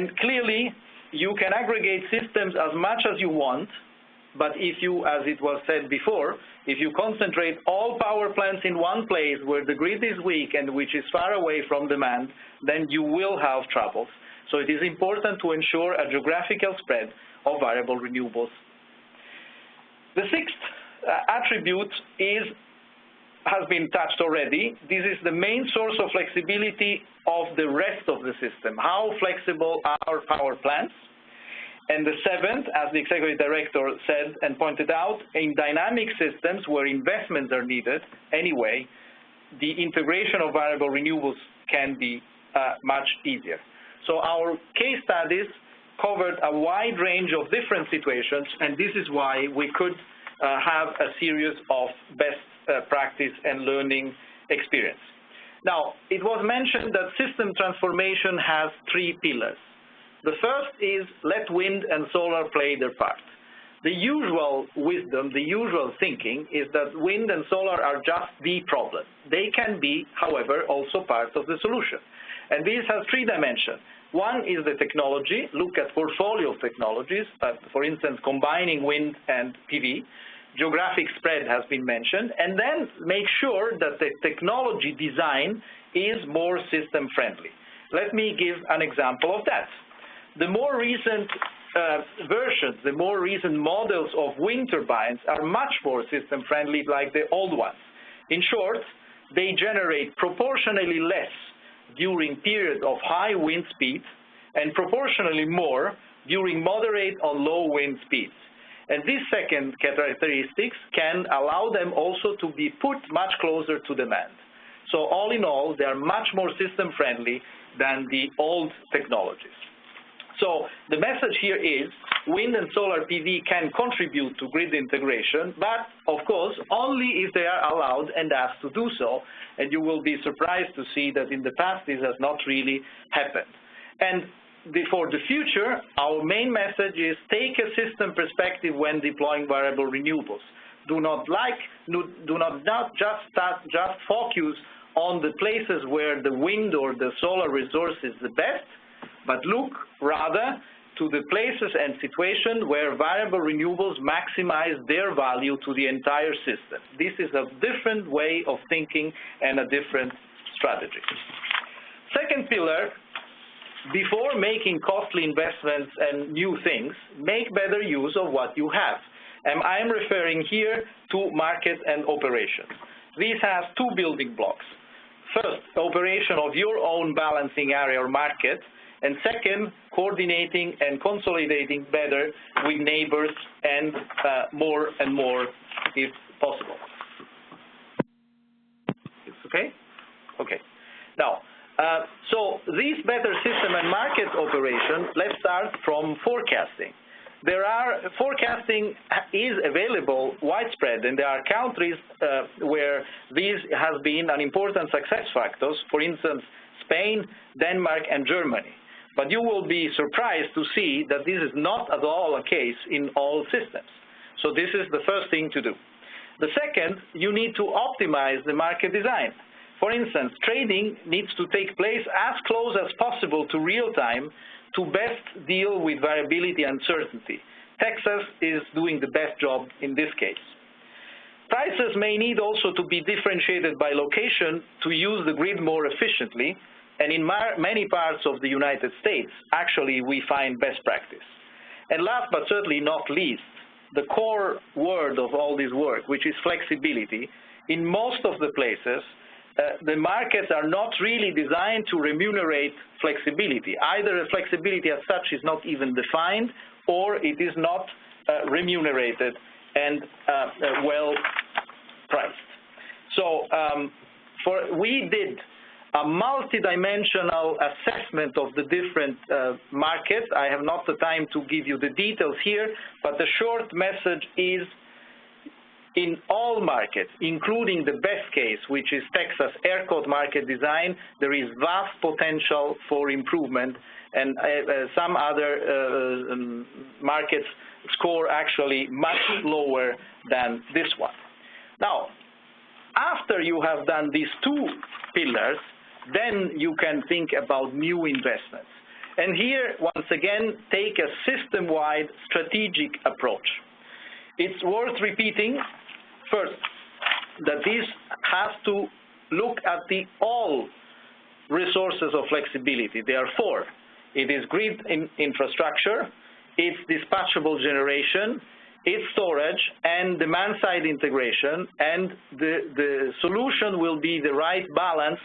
And clearly, you can aggregate systems as much as you want, but if you, as it was said before, if you concentrate all power plants in one place where the grid is weak and which is far away from demand, then you will have troubles. So it is important to ensure a geographical spread of variable renewables. The sixth attribute has been touched already. This is the main source of flexibility of the rest of the system. How flexible are our power plants? And the seventh, as the executive director said and pointed out, in dynamic systems where investments are needed anyway, the integration of variable renewables can be much easier. So our case studies covered a wide range of different situations, and this is why we could have a series of best practice and learning experience. Now, it was mentioned that system transformation has three pillars. The first is let wind and solar play their part. The usual wisdom, the usual thinking is that wind and solar are just the problem. They can be, however, also part of the solution. And this has three dimensions. One is the technology. Look at portfolio of technologies, for instance, combining wind and PV. Geographic spread has been mentioned. And then make sure that the technology design is more system friendly. Let me give an example of that. The more recent versions, the more recent models of wind turbines are much more system friendly like the old ones. In short, they generate proportionally less during periods of high wind speeds and proportionally more during moderate or low wind speeds. And these second characteristics can allow them also to be put much closer to demand. So all in all, they are much more system friendly than the old technologies. So the message here is wind and solar PV can contribute to grid integration, but of course only if they are allowed and asked to do so. And you will be surprised to see that in the past this has not really happened. And for the future, our main message is take a system perspective when deploying variable renewables. Do not just focus on the places where the wind or the solar resource is the best, but look rather to the places and situations where variable renewables maximize their value to the entire system. This is a different way of thinking and a different strategy. Second pillar, before making costly investments and new things, make better use of what you have. And I am referring here to market and operations. This has two building blocks. First, operation of your own balancing area or market, and second, coordinating and consolidating better with neighbors and more if possible. It's okay? Okay. Now, so this better system and market operation, let's start from forecasting. Forecasting is available widespread, and there are countries where this has been an important success factor, for instance, Spain, Denmark, and Germany. But you will be surprised to see that this is not at all a case in all systems. So this is the first thing to do. The second, you need to optimize the market design. For instance, trading needs to take place as close as possible to real time to best deal with variability and uncertainty. Texas is doing the best job in this case. Prices may need also to be differentiated by location to use the grid more efficiently. And in many parts of the United States, actually, we find best practice. And last but certainly not least, the core word of all this work, which is flexibility. In most of the places, the markets are not really designed to remunerate flexibility. Either flexibility as such is not even defined, or it is not remunerated and well priced. So we did a multidimensional assessment of the different markets. I have not the time to give you the details here, but the short message is in all markets, including the best case, which is Texas ERCOT market design, there is vast potential for improvement, and some other markets score actually much lower than this one. Now, after you have done these two pillars, then you can think about new investments. And here, once again, take a system-wide strategic approach. It's worth repeating, first, that this has to look at all resources of flexibility. There are four. It is grid infrastructure, it's dispatchable generation, it's storage, and demand-side integration, and the solution will be the right balance,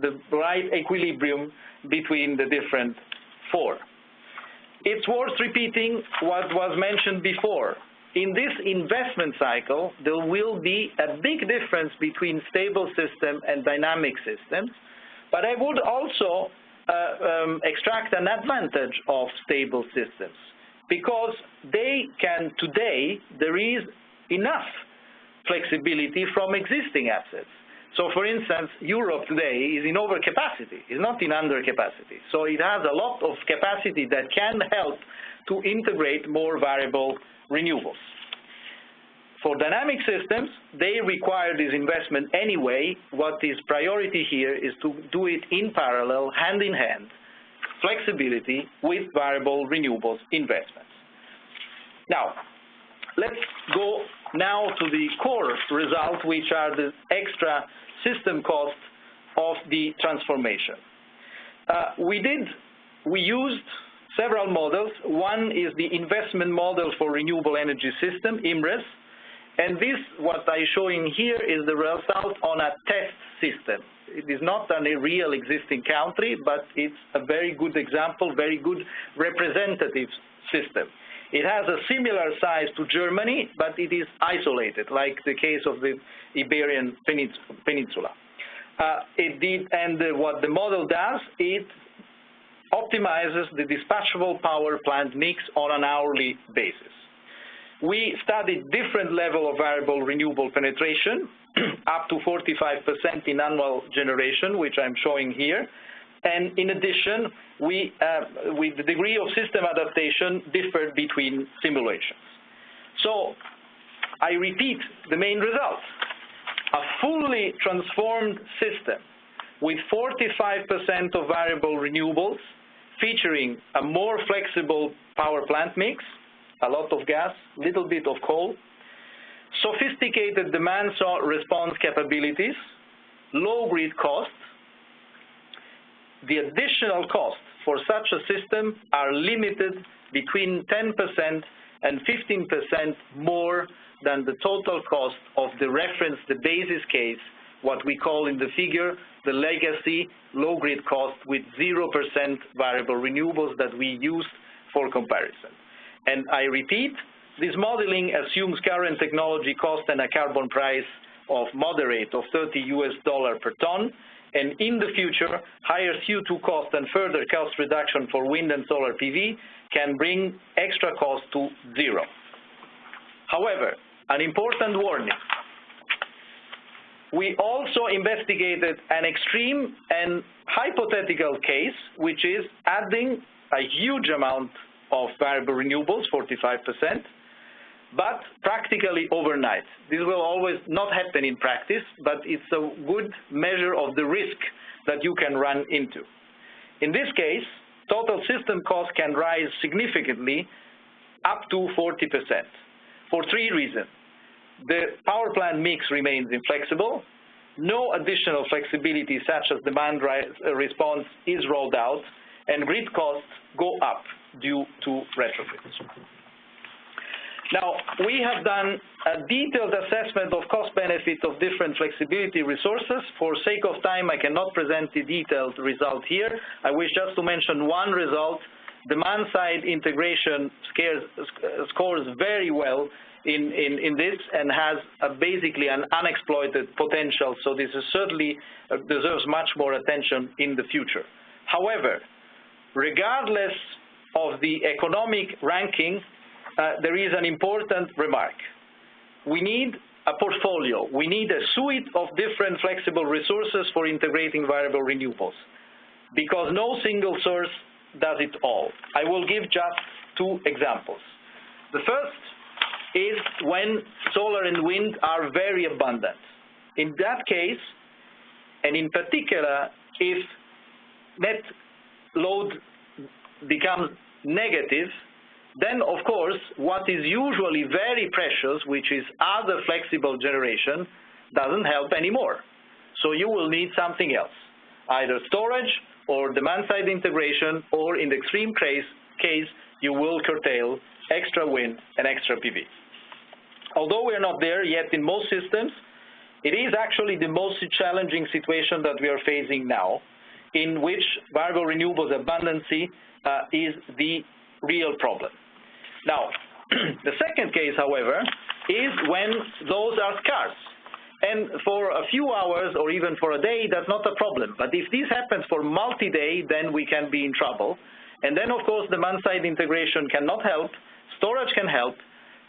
the right equilibrium between the different four. It's worth repeating what was mentioned before. In this investment cycle, there will be a big difference between stable system and dynamic systems, but I would also extract an advantage of stable systems, because today, there is enough flexibility from existing assets. So for instance, Europe today is in overcapacity, is not in undercapacity. So it has a lot of capacity that can help to integrate more variable renewables. For dynamic systems, they require this investment anyway. What is priority here is to do it in parallel, hand in hand, flexibility with variable renewables investments. Now, let's go now to the core result, which are the extra system costs of the transformation. We used several models. One is the investment model for renewable energy system, IMRES, and this, what I'm showing here, is the result on a test system. It is not a real existing country, but it's a very good example, very good representative system. It has a similar size to Germany, but it is isolated, like the case of the Iberian Peninsula. What the model does, it optimizes the dispatchable power plant mix on an hourly basis. We studied different level of variable renewable penetration, up to 45% in annual generation, which I'm showing here. And in addition, with the degree of system adaptation differed between simulations. So I repeat the main results. A fully transformed system with 45% of variable renewables, featuring a more flexible power plant mix, a lot of gas, little bit of coal, sophisticated demand response capabilities, low grid costs. The additional costs for such a system are limited between 10% and 15% more than the total cost of the reference, the basis case, what we call in the figure the legacy low grid cost with 0% variable renewables that we used for comparison. And I repeat, this modeling assumes current technology cost and a carbon price of moderate of $30 per ton, and in the future, higher CO2 cost and further cost reduction for wind and solar PV can bring extra cost to zero. However, an important warning. We also investigated an extreme and hypothetical case, which is adding a huge amount of variable renewables, 45%, but practically overnight. This will always not happen in practice, but it's a good measure of the risk that you can run into. In this case, total system cost can rise significantly up to 40% for three reasons. The power plant mix remains inflexible, no additional flexibility such as demand response is rolled out, and grid costs go up due to retrofits. Now, we have done a detailed assessment of cost benefit of different flexibility resources. For sake of time, I cannot present the detailed result here. I wish just to mention one result. Demand-side integration scores very well in this and has basically an unexploited potential, so this is certainly deserves much more attention in the future. However, regardless of the economic ranking, there is an important remark. We need a portfolio. We need a suite of different flexible resources for integrating variable renewables, because no single source does it all. I will give just two examples. The first is when solar and wind are very abundant. In that case, and in particular, if net load becomes negative, then of course what is usually very precious, which is other flexible generation, doesn't help anymore. So you will need something else, either storage or demand-side integration, or in the extreme case, you will curtail extra wind and extra PV. Although we're not there yet in most systems, it is actually the most challenging situation that we are facing now, in which variable renewables abundancy is the real problem. Now, the second case, however, is when those are scarce. And for a few hours or even for a day, that's not a problem. But if this happens for multi-day, then we can be in trouble. And then, of course, demand-side integration cannot help, storage can help,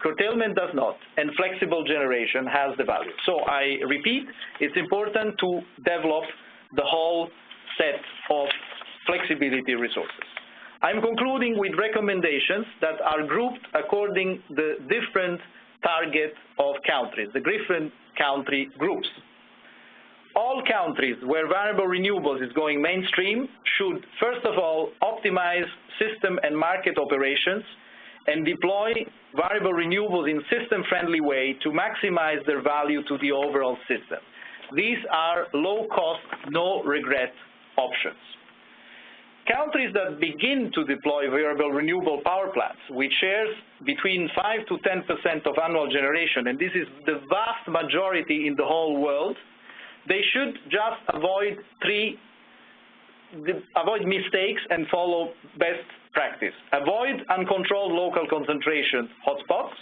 curtailment does not, and flexible generation has the value. So I repeat, it's important to develop the whole set of flexibility resources. I'm concluding with recommendations that are grouped according to the different target of countries, the different country groups. All countries where variable renewables is going mainstream should, first of all, optimize system and market operations and deploy variable renewables in system-friendly way to maximize their value to the overall system. These are low-cost, no-regret options. Countries that begin to deploy variable renewable power plants, which shares between 5 to 10% of annual generation, and this is the vast majority in the whole world, they should just avoid mistakes and follow best practice. Avoid uncontrolled local concentration hotspots.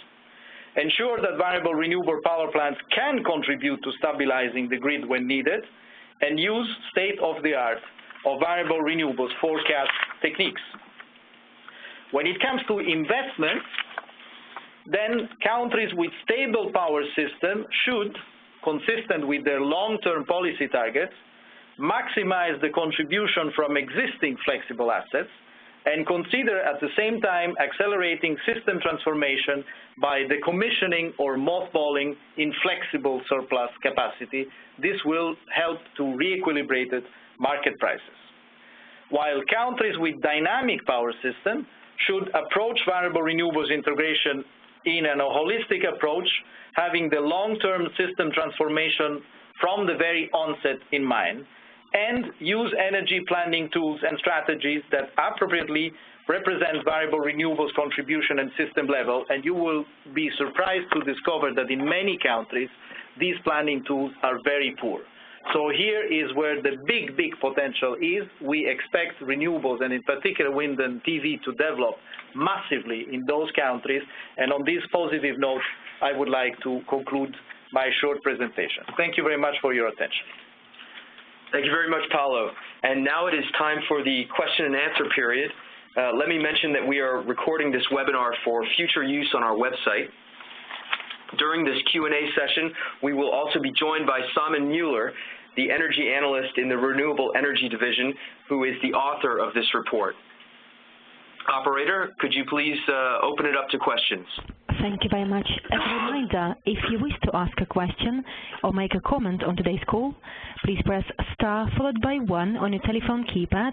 Ensure that variable renewable power plants can contribute to stabilizing the grid when needed, and use state-of-the-art of variable renewables forecast techniques. When it comes to investments, then countries with stable power system should, consistent with their long-term policy targets, maximize the contribution from existing flexible assets and consider at the same time accelerating system transformation by decommissioning or mothballing inflexible surplus capacity. This will help to re-equilibrate market prices. While countries with dynamic power system should approach variable renewables integration in a holistic approach, having the long-term system transformation from the very onset in mind, and use energy planning tools and strategies that appropriately represent variable renewables contribution and system level, and you will be surprised to discover that in many countries, these planning tools are very poor. So here is where the big potential is. We expect renewables, and in particular wind and PV, to develop massively in those countries. And on this positive note, I would like to conclude my short presentation. Thank you very much for your attention. Thank you very much, Paolo. And now it is time for the question and answer period. Let me mention that we are recording this webinar for future use on our website. During this Q&A session, we will also be joined by Simon Mueller, the energy analyst in the Renewable Energy Division, who is the author of this report. Operator, could you please open it up to questions? Thank you very much. As a reminder, if you wish to ask a question or make a comment on today's call, please press star followed by 1 on your telephone keypad